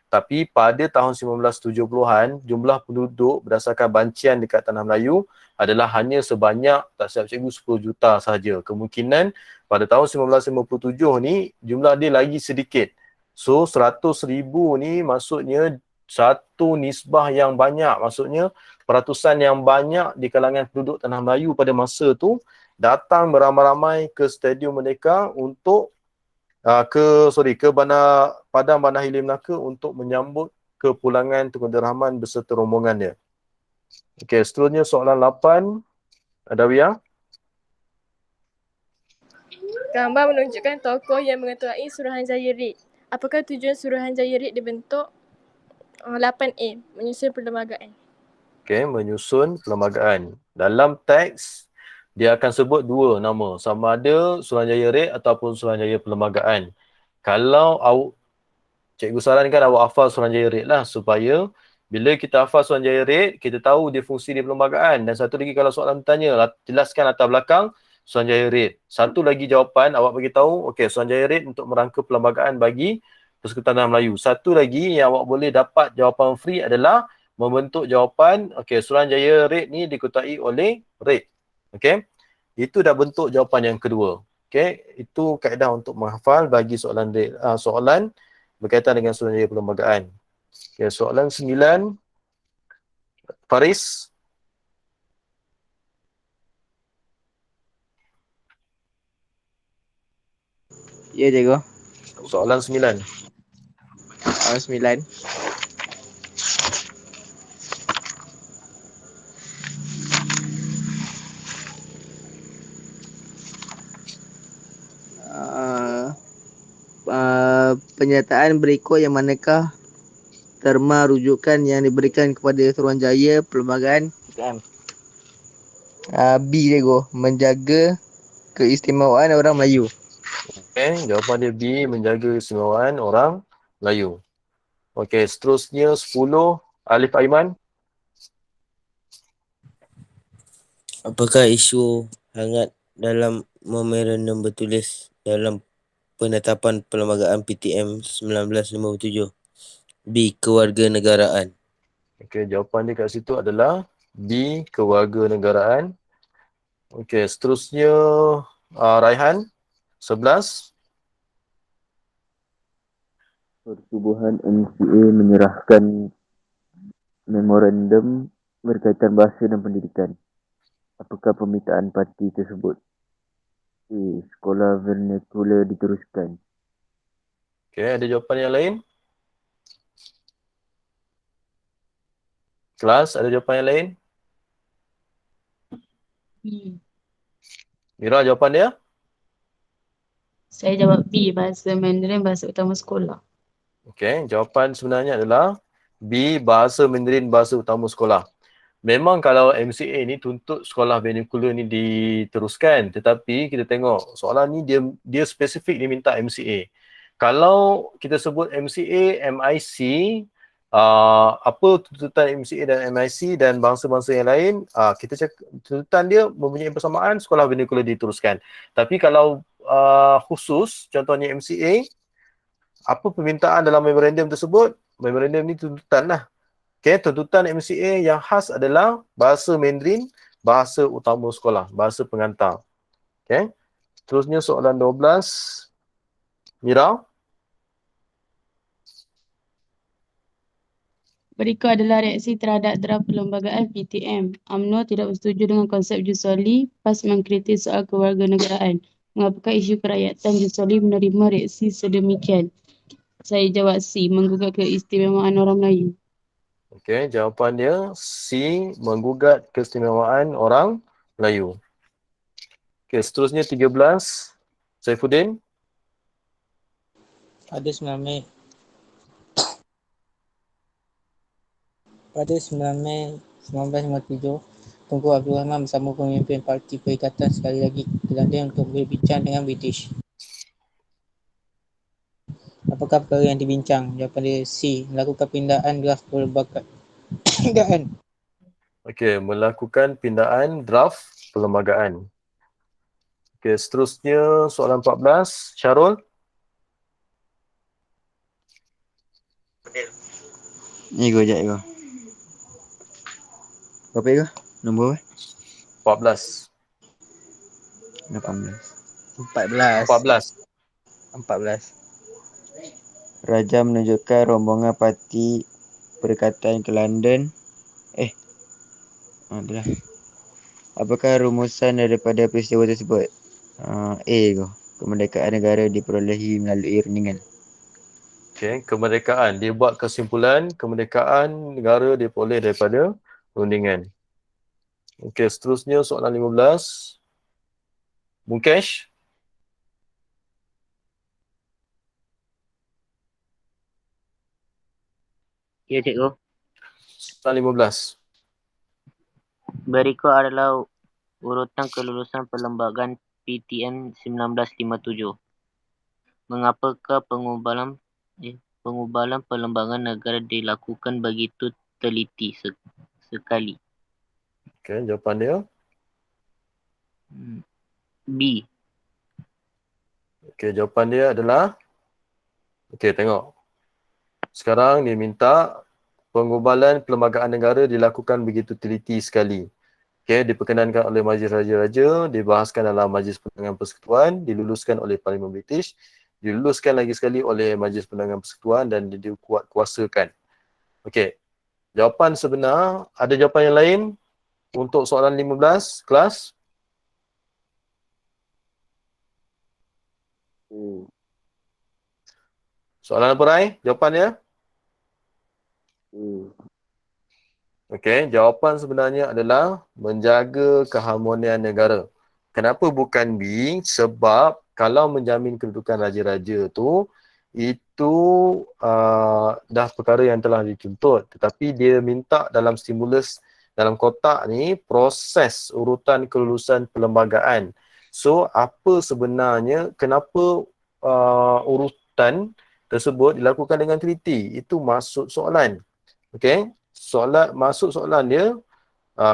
Tapi pada tahun 1970-an, jumlah penduduk berdasarkan bancian dekat Tanah Melayu adalah hanya sebanyak, tak silap cikgu, 10 juta sahaja. Kemungkinan pada tahun 1957 ni jumlah dia lagi sedikit. So 100,000 ni maksudnya satu nisbah yang banyak, maksudnya peratusan yang banyak di kalangan penduduk Tanah Melayu pada masa tu datang beramai-ramai ke Stadium Merdeka untuk ke Padang Bandar Hilir Melaka untuk menyambut kepulangan Tunku Abdul Rahman beserta rombongan dia. Okey, seterusnya soalan 8. Adawiyah. Gambar menunjukkan tokoh yang mengetuai Suruhanjaya RIT. Apakah tujuan Suruhanjaya RIT dibentuk? 8A. Menyusun perlembagaan. Okey, menyusun perlembagaan. Dalam teks dia akan sebut dua nama, sama ada Suruhanjaya RIT ataupun Suruhanjaya Perlembagaan. Kalau cikgu sarankan awak hafal Suruhanjaya RIT lah, supaya bila kita hafal Suruhanjaya RIT, kita tahu dia fungsi di perlembagaan. Dan satu lagi, kalau soalan bertanya, jelaskan latar belakang Suruhanjaya RIT. Satu lagi jawapan awak bagi tahu, okey, Suruhanjaya RIT untuk merangka perlembagaan bagi Persekutuan Tanah Melayu. Satu lagi yang awak boleh dapat jawapan free adalah membentuk jawapan, okey, Suruhanjaya RIT ni diketuai oleh RIT. Okey, itu dah bentuk jawapan yang kedua. Okey, itu kaedah untuk menghafal bagi soalan soalan berkaitan dengan Suruhanjaya Perlembagaan. Okey, soalan 9. Faris. Ya, cikgu. Soalan 9. Soalan 9. Pernyataan berikut yang manakah terma rujukan yang diberikan kepada Suruhanjaya Perlembagaan PTM? B, cikgu. Menjaga keistimewaan orang Melayu. Okey, jawapan dia B, menjaga keistimewaan orang Melayu. Okey, seterusnya 10. Alif Aiman. Apakah isu hangat dalam memorandum bertulis dalam penetapan Perlembagaan PTM 1957? B. Kewarganegaraan. Okey, jawapan dia kat situ adalah B. Kewarganegaraan. Okey, seterusnya Raihan. 11. Pertubuhan MCA menyerahkan memorandum berkaitan bahasa dan pendidikan. Apakah permintaan parti tersebut? A. Sekolah vernacular diteruskan. Okey, ada jawapan yang lain? Kelas, ada jawapan yang lain? Mira, jawapan dia? Saya jawab B, bahasa Mandarin bahasa utama sekolah. Okey, jawapan sebenarnya adalah B, bahasa Mandarin bahasa utama sekolah. Memang kalau MCA ni tuntut sekolah vernacular ni diteruskan, tetapi kita tengok soalan ni dia spesifik dia minta MCA. Kalau kita sebut MCA, MIC, apa tuntutan MCA dan MIC dan bangsa-bangsa yang lain, kita cakap tuntutan dia mempunyai persamaan, sekolah vernacular diteruskan. Tapi kalau khusus, contohnya MCA, apa permintaan dalam memorandum tersebut? Memorandum ni tuntutan lah. Okay, tuntutan MCA yang khas adalah bahasa Mandarin, bahasa utama sekolah, bahasa pengantar. Okay, seterusnya soalan 12. Mira. Berikut adalah reaksi terhadap draft perlembagaan PTM. UMNO tidak bersetuju dengan konsep Jusoli, PAS mengkritik soal kewarganegaraan. Mengapakah isu kerakyatan Jusoli menerima reaksi sedemikian? Saya jawab C, menggugat keistimewaan orang Melayu. Okey, jawapan dia C, menggugat keistimewaan orang Melayu. Okey, seterusnya 13. Saifuddin. Pada 9 Mei. Pada 9 Mei 1957, Tunku Abdul Rahman bersama pemimpin Parti Perikatan sekali lagi ke London untuk berbincang dengan British. Apakah perkara yang dibincang? Jawapan dia C. Melakukan pindaan draft perlembagaan. Okey, melakukan pindaan draft perlembagaan. Okey, seterusnya soalan 14, Syarul. Ni go jap go. Berapa go? Nombor apa? 14. 18. 14. 14. Raja menunjukkan rombongan parti perikatan ke London. Adalah. Apakah rumusan daripada peristiwa tersebut? A go. Kemerdekaan negara diperolehi melalui rundingan. Okey, kemerdekaan. Dia buat kesimpulan kemerdekaan negara diperoleh daripada rundingan. Okey, seterusnya soalan 15. Mukesh. Ya, cikgu. Soalan 15. Berikut adalah urutan kelulusan perlembagaan PTM 1957. Mengapakah pengubalan perlembagaan negara dilakukan begitu teliti sekali? Okey, jawapan dia. B. Okey, jawapan dia adalah, okey, tengok. Sekarang dia minta pengubalan perlembagaan negara dilakukan begitu teliti sekali. Okey, diperkenankan oleh Majlis Raja-Raja, dibahaskan dalam Majlis Perundangan Persekutuan, diluluskan oleh Parlimen British, diluluskan lagi sekali oleh Majlis Perundangan Persekutuan dan dikuatkuasakan. Okey, jawapan sebenar, ada jawapan yang lain untuk soalan 15, kelas? Soalan apa, Rai? Jawapan dia? Okey, jawapan sebenarnya adalah menjaga keharmonian negara. Kenapa bukan B? Sebab kalau menjamin kedudukan raja-raja tu, itu dah perkara yang telah dituntut. Tetapi dia minta dalam stimulus, dalam kotak ni, proses urutan kelulusan perlembagaan. So, apa sebenarnya, kenapa urutan tersebut dilakukan dengan teliti? Itu maksud soalan. Okey, soalan dia,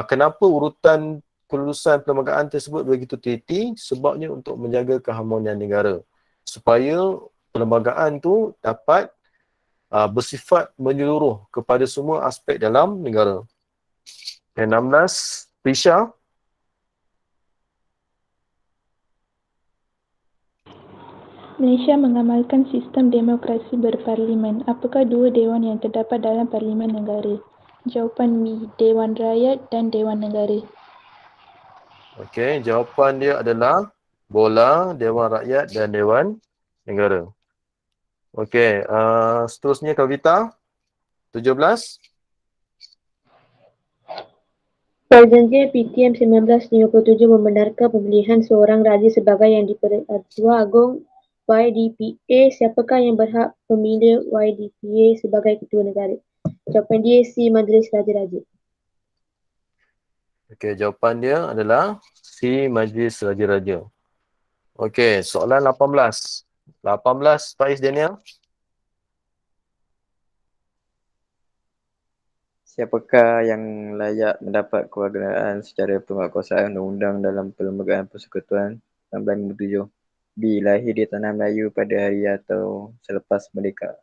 kenapa urutan kelulusan perlembagaan tersebut begitu teliti? Sebabnya untuk menjaga keharmonian negara, supaya perlembagaan tu dapat bersifat menyeluruh kepada semua aspek dalam negara. Yang 16, Prisha. Malaysia mengamalkan sistem demokrasi berparlimen. Apakah dua dewan yang terdapat dalam parlimen negara? Jawapan B. Dewan Rakyat dan Dewan Negara. Okey, jawapan dia adalah bola, Dewan Rakyat dan Dewan Negara. Okey, seterusnya Kavita, 17. Perjanjian PTM 1957 membenarkan pemilihan seorang raja sebagai yang di-Persatuan Agong YDPA. Siapakah yang berhak memilih YDPA sebagai ketua negara? Jawapan dia C. Majlis Raja-Raja. Okey, jawapan dia adalah C. Majlis Raja-Raja. Okey, soalan 18. 18, Faiz Daniel. Siapakah yang layak mendapat kewarganaan secara penguatkuasaan undang-undang dalam Perlembagaan Persekutuan 1957? B. Lahir di tanah Melayu pada hari atau selepas merdeka.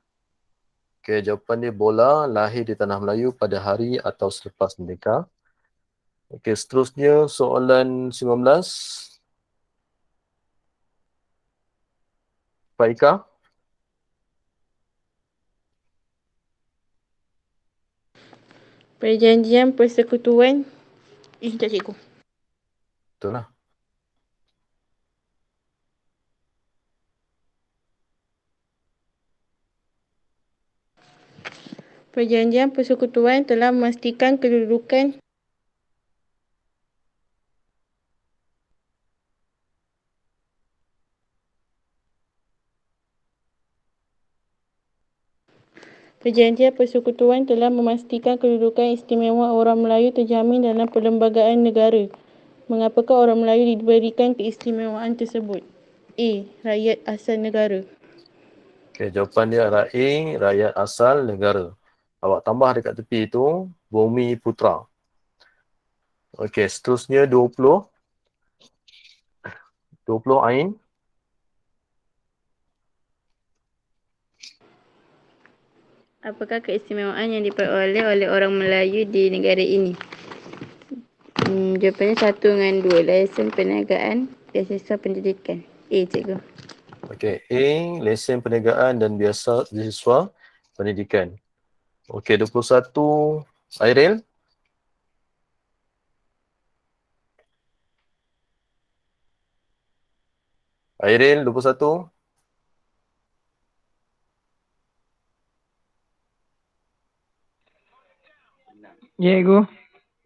Okey, jawapan dia bola, lahir di tanah Melayu pada hari atau selepas merdeka. Okey, seterusnya soalan 19. Faika. Perjanjian Persekutuan. Tak cikgu. Betul lah. Perjanjian Persekutuan telah memastikan kedudukan Perjanjian persekutuan telah memastikan kedudukan istimewa orang Melayu terjamin dalam perlembagaan negara. Mengapakah orang Melayu diberikan keistimewaan tersebut? A. Rakyat asal negara. Okey, jawapan dia adalah A, rakyat asal negara. Awak tambah dekat tepi itu, Bumi Putra. Okey, seterusnya 20. 20 Ain. Apakah keistimewaan yang diperoleh oleh orang Melayu di negara ini? Jawapannya 1 dengan 2. Lesen perniagaan, beasiswa pendidikan. A, cikgu. Okey, A, lesen perniagaan dan beasiswa pendidikan. Okey, 21 Airil. Airil 21. Ya, Cikgu.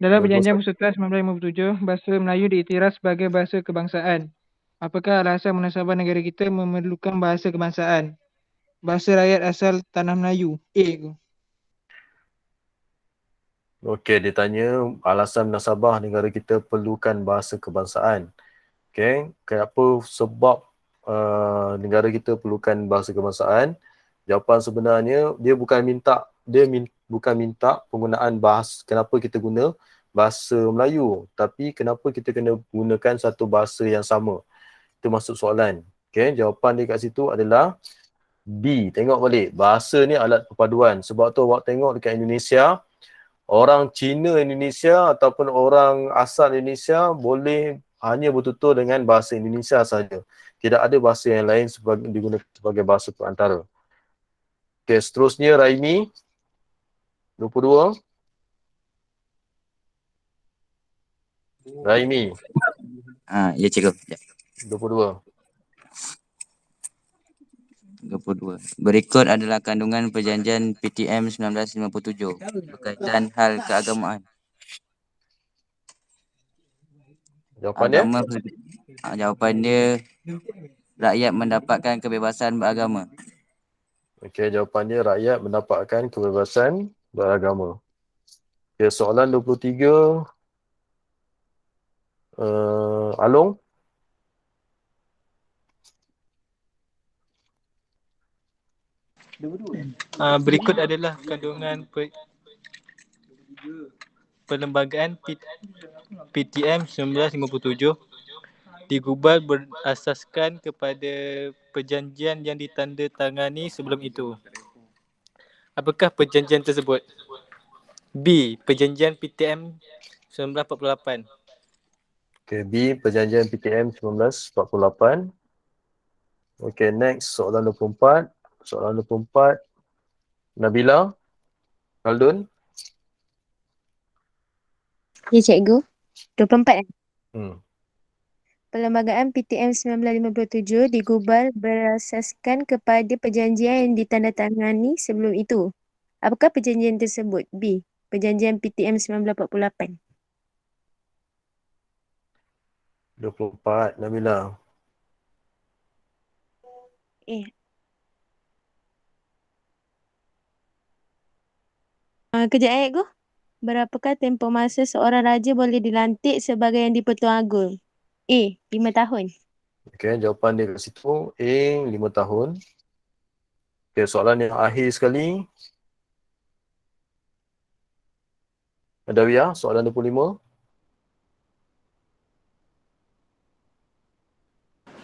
Dalam Perjanjian 21. Persekutuan 1957, bahasa Melayu diiktiraf sebagai bahasa kebangsaan. Apakah alasan munasabah negara kita memerlukan bahasa kebangsaan? Bahasa rakyat asal Tanah Melayu. A, Cikgu. Okey, dia tanya alasan nasabah negara kita perlukan bahasa kebangsaan. Okey, kenapa sebab negara kita perlukan bahasa kebangsaan? Jawapan sebenarnya dia bukan minta penggunaan bahasa, kenapa kita guna bahasa Melayu, tapi kenapa kita kena gunakan satu bahasa yang sama. Itu maksud soalan. Okey, jawapan dia kat situ adalah B. Tengok balik, bahasa ni alat perpaduan. Sebab tu awak tengok dekat Indonesia, orang Cina Indonesia ataupun orang asal Indonesia boleh hanya bertutur dengan bahasa Indonesia saja. Tidak ada bahasa yang lain digunakan sebagai bahasa perantara. Okey, seterusnya Raimi 22. Raimi Ya, cikgu. Ya. 22. 22. Berikut adalah kandungan perjanjian PTM 1957 berkaitan hal keagamaan. Jawapan dia? Jawapan dia rakyat mendapatkan kebebasan beragama. Okey, jawapan dia rakyat mendapatkan kebebasan beragama. Okey, soalan 23. Along. Berikut adalah kandungan perlembagaan PTM 1957 digubal berasaskan kepada perjanjian yang ditandatangani sebelum itu. Apakah perjanjian tersebut? B. Perjanjian PTM 1948. Okey, B. Perjanjian PTM 1948. Okey, next soalan 24. Soalan 24. Nabila Khaldun. Ya, cikgu. 24 kan? Perlembagaan PTM 1957 digubal berasaskan kepada perjanjian yang ditandatangani sebelum itu. Apakah perjanjian tersebut? B. Perjanjian PTM 1948. 24, Nabila. Kejap cikgu. Berapakah tempoh masa seorang raja boleh dilantik sebagai Yang di-Pertuan Agong? A. 5 tahun. Okey, jawapan dia kat situ A, 5 tahun. Okey, soalan yang akhir sekali. Adawiyah, soalan 25.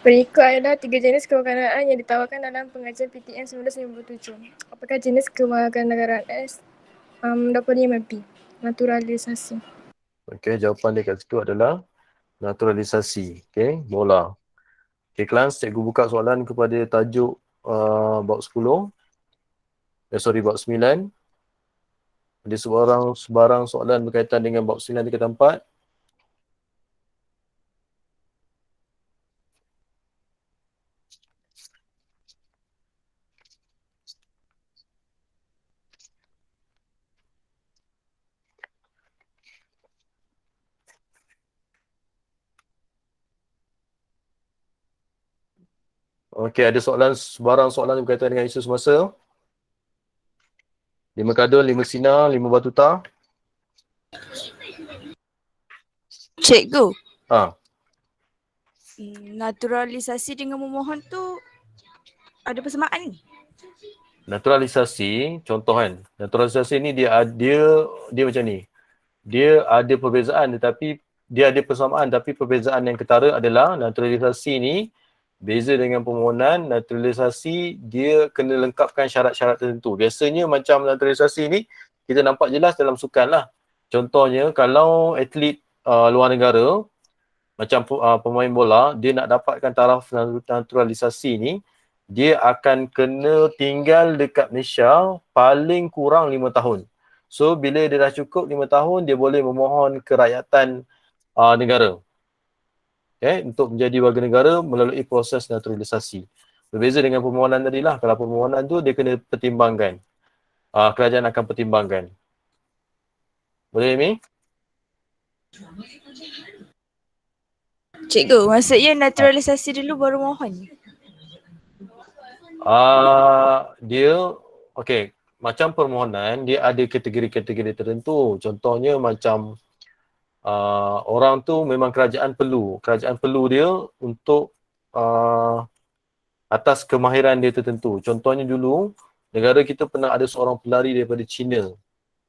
Berikut adalah 3 jenis kewarganegaraan yang ditawarkan dalam pengajian PTM 1957. Apakah jenis kewarganegaraan S? 25B. Naturalisasi. Okey, jawapan dia kat situ adalah naturalisasi. Okey, bola. Okey, kelas, cikgu buka soalan kepada tajuk bab 10. Bab 9. Ada sebarang soalan berkaitan dengan bab 9 tingkatan 4. Okey, ada sebarang soalan berkaitan dengan isu semasa. 5 kadul, 5 sinar, 5 batu tar. Cikgu, Ha. naturalisasi dengan memohon tu ada persamaan ni? Naturalisasi, contoh kan. Naturalisasi ni dia macam ni. Dia ada perbezaan tetapi dia ada persamaan, tapi perbezaan yang ketara adalah naturalisasi ni beza dengan permohonan. Naturalisasi dia kena lengkapkan syarat-syarat tertentu. Biasanya macam naturalisasi ni kita nampak jelas dalam sukan lah. Contohnya kalau atlet luar negara macam pemain bola, dia nak dapatkan taraf naturalisasi ni, dia akan kena tinggal dekat Malaysia paling kurang 5 tahun. So bila dia dah cukup 5 tahun, dia boleh memohon kerakyatan negara. Okay, untuk menjadi warga negara melalui proses naturalisasi. Berbeza dengan permohonan tadi lah. Kalau permohonan tu dia kena pertimbangkan. Kerajaan akan pertimbangkan. Boleh Amy? Cikgu, maksudnya naturalisasi dulu baru mohon? Dia, okay, macam permohonan, dia ada kategori-kategori tertentu. Contohnya macam orang tu memang kerajaan perlu. Kerajaan perlu dia untuk atas kemahiran dia tertentu. Contohnya dulu, negara kita pernah ada seorang pelari daripada China.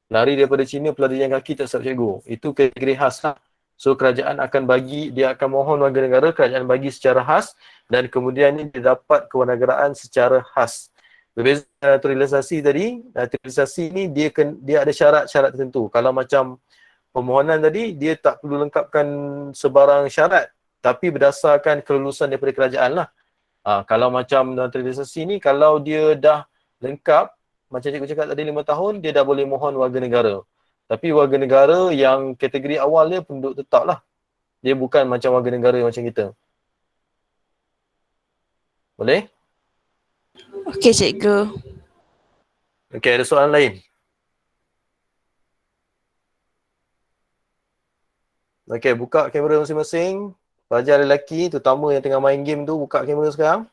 Pelari daripada China, pelari yang kaki tak siap cikgu. Itu kategori khas lah. So kerajaan akan bagi, dia akan mohon warga negara, kerajaan bagi secara khas dan kemudian ni dia dapat kewarganegaraan secara khas. Berbeza dengan naturalisasi tadi, naturalisasi ni dia ada syarat-syarat tertentu. Kalau macam permohonan tadi, dia tak perlu lengkapkan sebarang syarat tapi berdasarkan kelulusan daripada kerajaan lah. Kalau macam naturalisasi ni, kalau dia dah lengkap, macam cikgu cakap tadi 5 tahun, dia dah boleh mohon warga negara. Tapi warga negara yang kategori awal dia penduduk tetap lah. Dia bukan macam warga negara macam kita. Boleh? Okey cikgu. Okey, ada soalan lain? Okey, buka kamera masing-masing. Pelajar lelaki, terutama yang tengah main game tu, buka kamera sekarang.